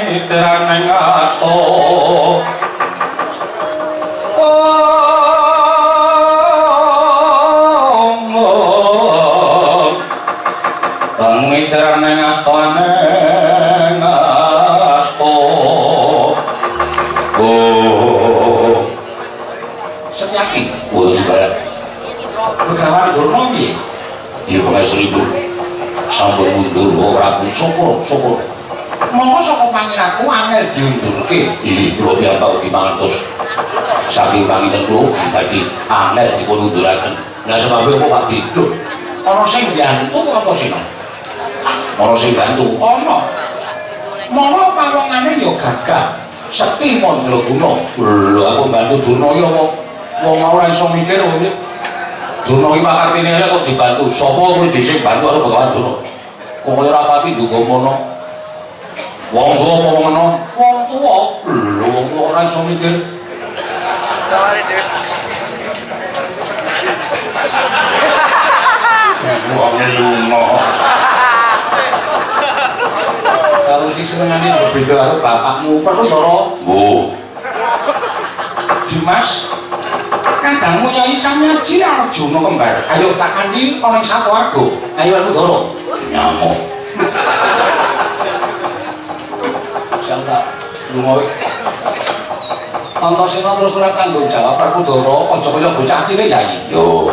mitraning asta. Kang mitraning astane asta. Setyaki, Boten barat. Begawan Durna piye? Ya kok seribu. Sampun mundur ora pun sapa. Monggo saka pangiraku angel diundurke. Kula piyambak ugi mangertos. Saking panginten kula dadi angel dipun unduraken. Lah sebab kok Pak Diduk Ana sing mbiyantu apa sih? ana sing bantu. Ana. Monggo pawongane ya gagah. Sekti Mandraguna. Lho aku bantu Durna ya Wong ora iso mikir wong iki. Durna iki pakartine kok dibantu. Sapa kuwi dhisik bantu karo Begawan Durna? Kok kaya ora pati ndonga mono. Wong tuwa apa wong enom? Wong tuwa. Lho wong tuwa ora iso mikir. Wong lunga. Kalau iki senengane berbeda karo bapakmu Pertara. Oh, Dimas. Kadangmu Nyai Samyaji Arjuna kembar. Ayo tak kandi ana ing Satwarga. Ayo aku Dara. nyamuk. Sang tak lunga wis. Antasena terus ora kanggo jawab Pertara, aja kaya bocah cilik Yai. Yo,